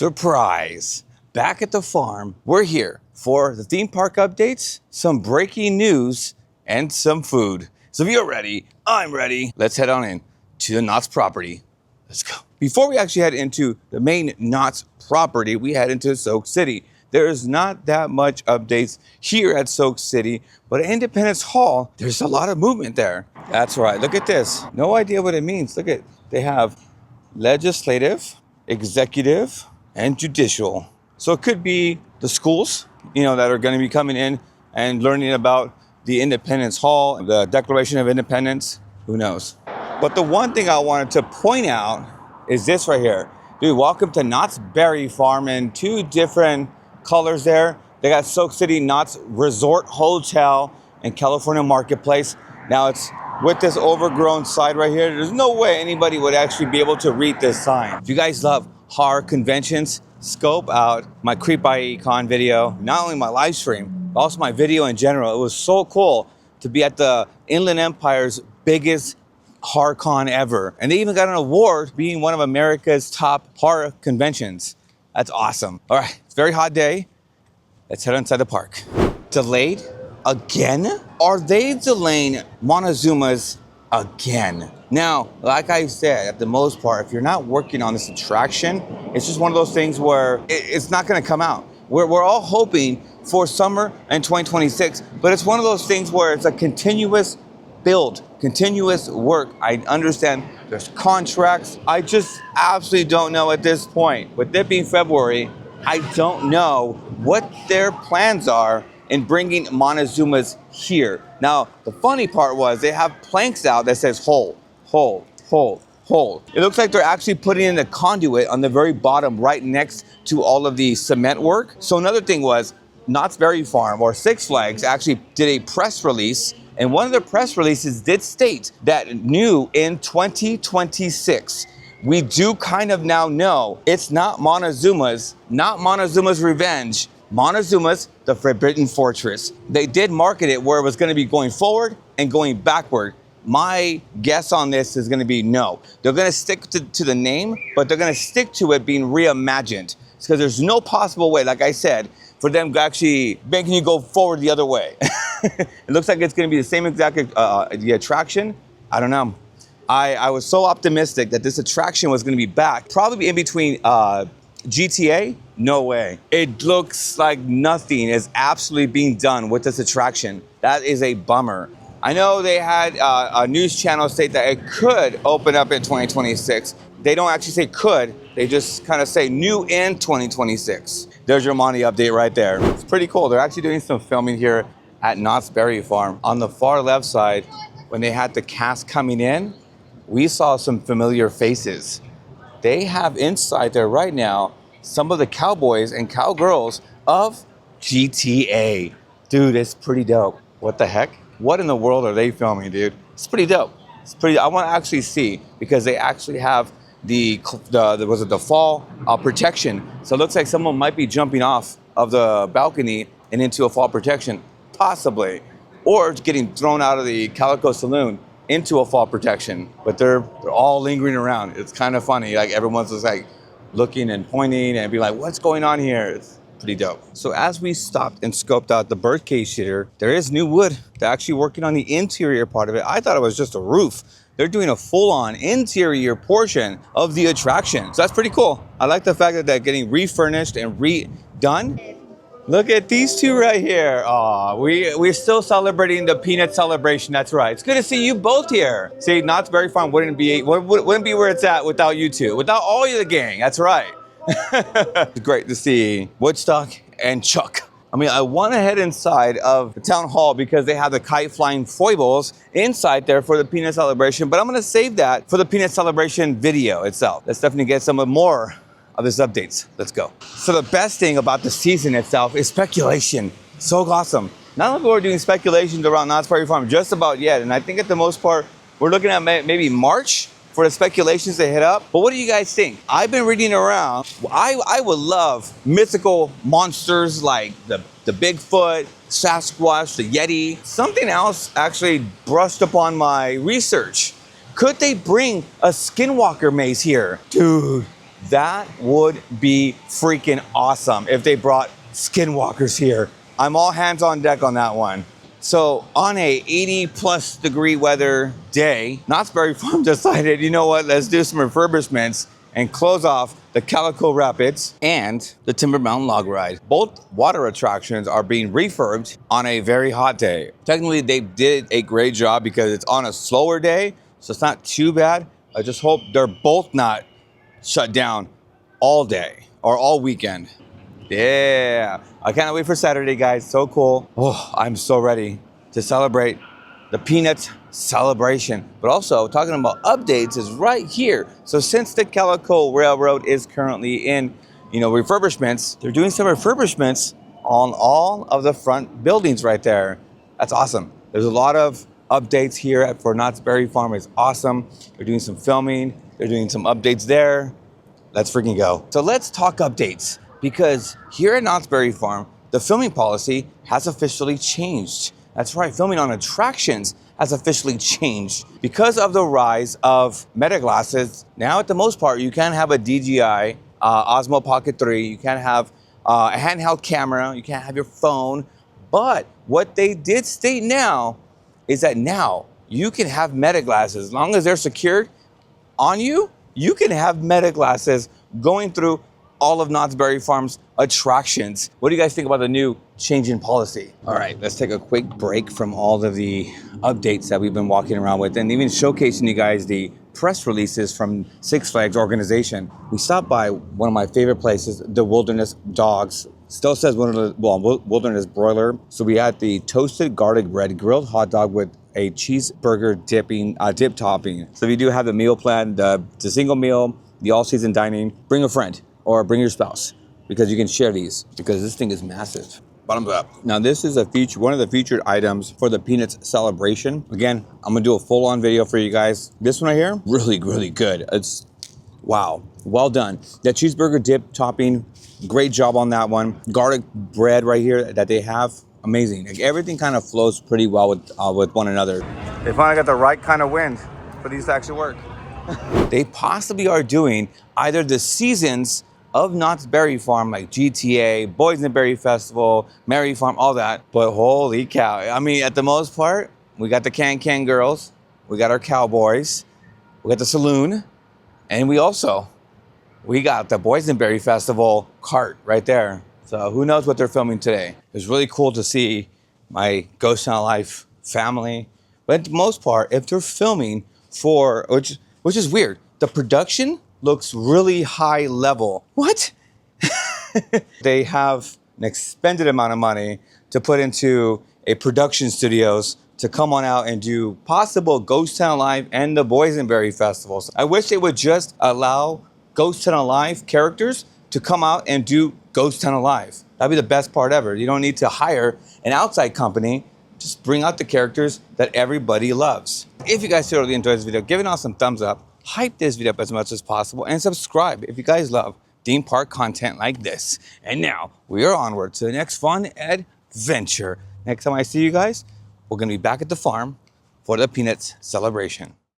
Surprise! Back at the farm, we're here for the theme park updates, some breaking news, and some food. So if you're ready, I'm ready. Let's head on in to the Knott's property. Let's go. Before we actually head into the main Knott's property, we head into Soak City. There is not that much updates here at Soak City, but at Independence Hall, there's a lot of movement there. That's right, look at this. No idea what it means. Look at, they have legislative, executive, and judicial. So it could be the schools, that are going to be coming in and learning about the Independence Hall, the Declaration of Independence, who knows. But the one thing I wanted to point out is this right here. Dude, welcome to Knott's Berry Farm in two different colors there. They got Soak City Knott's Resort Hotel and California Marketplace. Now it's with this overgrown side right here. There's no way anybody would actually be able to read this sign. If you guys love horror conventions, scope out my Creep by Con video, not only my live stream, but also my video in general. It was so cool to be at the Inland Empire's biggest horror con ever. And they even got an award being one of America's top horror conventions. That's awesome. All right, it's a very hot day. Let's head inside the park. Delayed again? Are they delaying MonteZOOma's again? Now, like I said, at the most part, if you're not working on this attraction, it's just one of those things where it's not gonna come out. We're all hoping for summer in 2026, but it's one of those things where it's a continuous build, continuous work. I understand there's contracts. I just absolutely don't know at this point. With it being February, I don't know what their plans are in bringing MonteZOOma's here. Now, the funny part was they have planks out that says hold, hold, hold, hold. It looks like they're actually putting in the conduit on the very bottom right next to all of the cement work. So another thing was Knott's Berry Farm or Six Flags actually did a press release, and one of their press releases did state that new in 2026, we do kind of now know it's not MonteZOOma's Revenge, MonteZOOma's The Forbidden Fortress. They did market it where it was going to be going forward and going backward. My guess on this is going to be no. They're going to stick to the name, but they're going to stick to it being reimagined. Because there's no possible way, like I said, for them actually making you go forward the other way. It looks like it's going to be the same exact the attraction. I don't know. I was so optimistic that this attraction was going to be back, probably in between GTA. No way. It looks like nothing is absolutely being done with this attraction. That is a bummer. I know they had a news channel state that it could open up in 2026. They don't actually say could, they just kind of say new in 2026. There's your Monty update right there. It's pretty cool. They're actually doing some filming here at Knott's Berry Farm. On the far left side, when they had the cast coming in, we saw some familiar faces. They have inside there right now some of the cowboys and cowgirls of GTA. Dude, it's pretty dope. What the heck? What in the world are they filming, dude? It's pretty dope. It's pretty, I want to actually see, because they actually have the fall protection. So it looks like someone might be jumping off of the balcony and into a fall protection, possibly, or getting thrown out of the Calico Saloon into a fall protection. But they're all lingering around. It's kind of funny. Like everyone's just like looking and pointing and be like, what's going on here? It's pretty dope. So as we stopped and scoped out the birdcage here, there is new wood. They're actually working on the interior part of it. I thought it was just a roof. They're doing a full-on interior portion of the attraction. So that's pretty cool. I like the fact that they're getting refurnished and redone. Look at these two right here. Aw, we're still celebrating the peanut celebration. That's right. It's good to see you both here. See, Knott's Berry Farm wouldn't be where it's at without you two, without all of the gang. That's right. It's great to see Woodstock and Chuck. I mean, I want to head inside of the town hall because they have the kite flying foibles inside there for the peanut celebration, but I'm going to save that for the peanut celebration video itself. Let's definitely get some more of this updates. Let's go. So the best thing about the season itself is speculation. So awesome. Not only are we doing speculations around Knott's Berry Farm just about yet, and I think at the most part, we're looking at maybe March for the speculations to hit up. But what do you guys think? I've been reading around. I would love mythical monsters like the Bigfoot, Sasquatch, the Yeti. Something else actually brushed upon my research. Could they bring a skinwalker maze here? Dude, That would be freaking awesome if they brought skinwalkers here. I'm all hands on deck on that one. So on a 80+ degree weather day, Knott's Berry Farm decided, you know what, let's do some refurbishments and close off the Calico Rapids and the Timber Mountain Log Ride. Both water attractions are being refurbed on a very hot day. Technically, they did a great job because it's on a slower day, so it's not too bad. I just hope they're both not shut down all day or all weekend. Yeah, I can't wait for Saturday, guys. So cool. Oh, I'm so ready to celebrate the Peanuts celebration. But also, talking about updates is right here. So since the Calico Railroad is currently in, refurbishments, they're doing some refurbishments on all of the front buildings right there. That's awesome. There's a lot of updates here for Knott's Berry Farm. It's awesome. They're doing some filming. They're doing some updates there. Let's freaking go. So let's talk updates. Because here at Knott's Berry Farm, the filming policy has officially changed. That's right, filming on attractions has officially changed. Because of the rise of meta glasses, now at the most part, you can have a DJI Osmo Pocket 3, you can have a handheld camera, you can't have your phone. But what they did state now is that now you can have meta glasses. As long as they're secured on you, you can have meta glasses going through all of Knott's Berry Farm's attractions. What do you guys think about the new change in policy? All right, let's take a quick break from all of the updates that we've been walking around with and even showcasing you guys the press releases from Six Flags organization. We stopped by one of my favorite places, the Wilderness Dogs. Still says Wilderness Broiler. So we had the toasted garlic bread grilled hot dog with a cheeseburger dip topping. So if you do have the meal plan, the single meal, the all-season dining, bring a friend or bring your spouse because you can share these because this thing is massive. Bottoms up. Now this is one of the featured items for the Peanuts celebration. Again, I'm gonna do a full-on video for you guys. This one right here, really, really good. It's, wow, well done. That cheeseburger dip topping, great job on that one. Garlic bread right here that they have, amazing. Like everything kind of flows pretty well with one another. They finally got the right kind of wind for these to actually work. They possibly are doing either the seasons of Knott's Berry Farm, like GTA, Boysenberry Festival, Merry Farm, all that. But holy cow. I mean, at the most part, we got the Can girls, we got our cowboys, we got the saloon, and we got the Boysenberry Festival cart right there. So who knows what they're filming today. It was really cool to see my Ghost Town Life family. But at the most part, if they're filming for, which is weird, the production looks really high level. What? They have an expended amount of money to put into a production studios to come on out and do possible Ghost Town Live and the Boysenberry Festivals. I wish they would just allow Ghost Town Live characters to come out and do Ghost Town Live. That'd be the best part ever. You don't need to hire an outside company. Just bring out the characters that everybody loves. If you guys thoroughly enjoyed this video, give it some thumbs up. Hype this video up as much as possible and subscribe if you guys love theme park content like this. And now we are onward to the next fun adventure. Next time I see you guys, we're gonna be back at the farm for the Peanuts celebration.